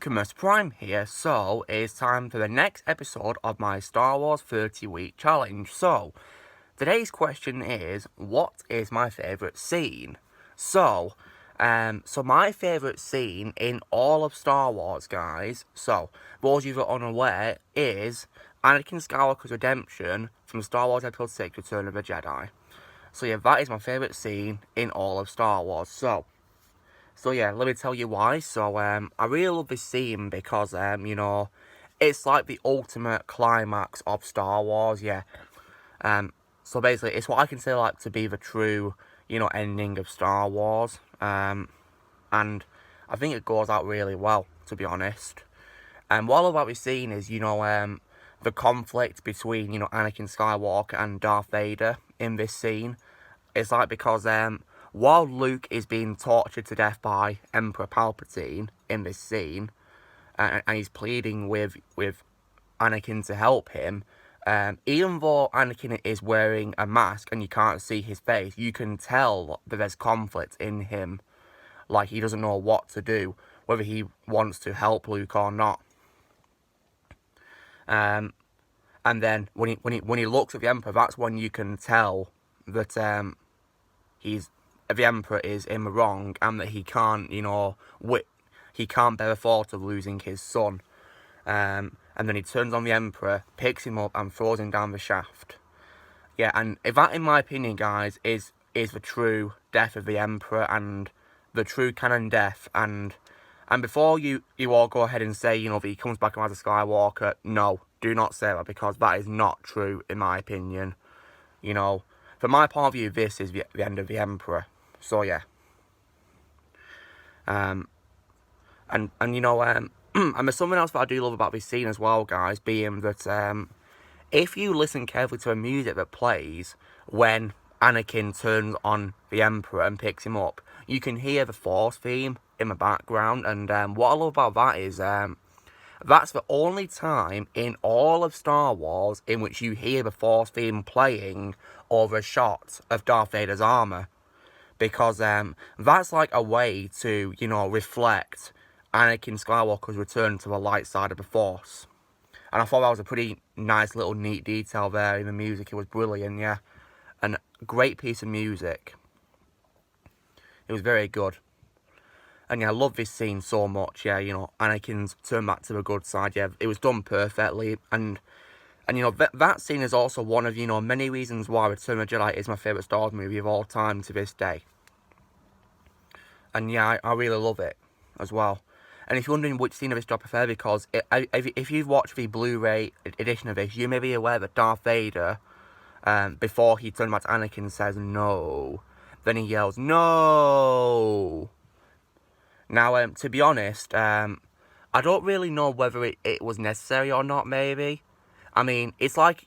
Lucamus Prime here, so it's time for the next episode of my Star Wars 30-week challenge. So, today's question is, what is my favourite scene? So my favourite scene in all of Star Wars, guys, so, those of you that are unaware, is Anakin Skywalker's redemption from Star Wars Episode 6, Return of the Jedi. So yeah, that is my favourite scene in all of Star Wars. So yeah, let me tell you why. So I really love this scene because it's like the ultimate climax of Star Wars. Yeah. So basically, it's what I consider like to be the true ending of Star Wars. And I think it goes out really well, to be honest. And what I love about this scene is the conflict between Anakin Skywalker and Darth Vader in this scene. It's like because while Luke is being tortured to death by Emperor Palpatine in this scene, and he's pleading with Anakin to help him, even though Anakin is wearing a mask and you can't see his face, you can tell that there's conflict in him. Like, he doesn't know what to do, whether he wants to help Luke or not. And then when he looks at the Emperor, that's when you can tell that the Emperor is in the wrong, and that he can't, he can't bear the thought of losing his son. And then he turns on the Emperor, picks him up, and throws him down the shaft. Yeah, and that, in my opinion, guys, is the true death of the Emperor, and the true canon death. And before you all go ahead and say, that he comes back as a Skywalker, no, do not say that, because that is not true, in my opinion. From my point of view, this is the end of the Emperor. So yeah. And there's something else that I do love about this scene as well, guys, being that if you listen carefully to the music that plays when Anakin turns on the Emperor and picks him up, you can hear the Force theme in the background. And what I love about that is that's the only time in all of Star Wars in which you hear the Force theme playing over a shot of Darth Vader's armour. Because that's like a way to, reflect Anakin Skywalker's return to the light side of the Force. And I thought that was a pretty nice little neat detail there in the music. It was brilliant, yeah. And a great piece of music. It was very good. And yeah, I love this scene so much, yeah, Anakin's turned back to the good side, yeah. It was done perfectly, and that scene is also one of, many reasons why Return of the Jedi is my favourite Star Wars movie of all time to this day. And yeah, I really love it as well. And if you're wondering which scene of this do I prefer, because if you've watched the Blu-ray edition of this, you may be aware that Darth Vader, before he turned back to Anakin, says no. Then he yells, no! Now, to be honest, I don't really know whether it was necessary or not, maybe. I mean, it's like,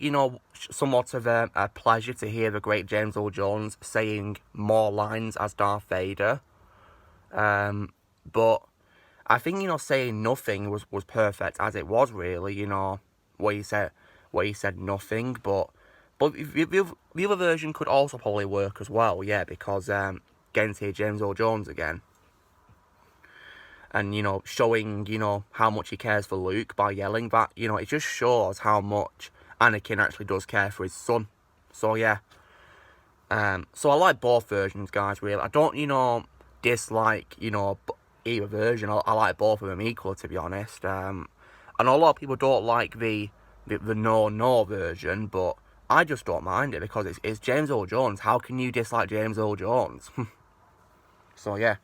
somewhat of a pleasure to hear the great James Earl Jones saying more lines as Darth Vader. But I think, saying nothing was perfect as it was, really, where he said nothing. But the other version could also probably work as well, yeah, because getting to hear James Earl Jones again. And, showing, how much he cares for Luke by yelling that, it just shows how much Anakin actually does care for his son. So, yeah. So I like both versions, guys, really. I don't, dislike, either version. I like both of them equally, to be honest. And a lot of people don't like the no version, but I just don't mind it because it's James Earl Jones. How can you dislike James Earl Jones? So, yeah.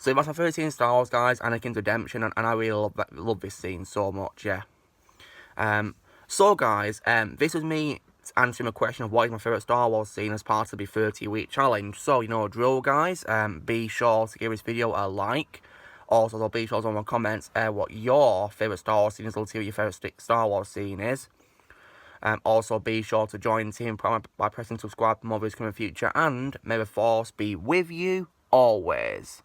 So that's my favourite scene in Star Wars, guys, Anakin's redemption, and I really love this scene so much, yeah. So, guys, this was me answering a question of what is my favourite Star Wars scene as part of the 30-week challenge. So, drill, guys, be sure to give this video a like. Also, be sure to leave in the comments what your favourite Star Wars scene is, let's see what your favourite Star Wars scene is. Also, be sure to join Team Prime by pressing subscribe for more videos coming in the future, and may the Force be with you always.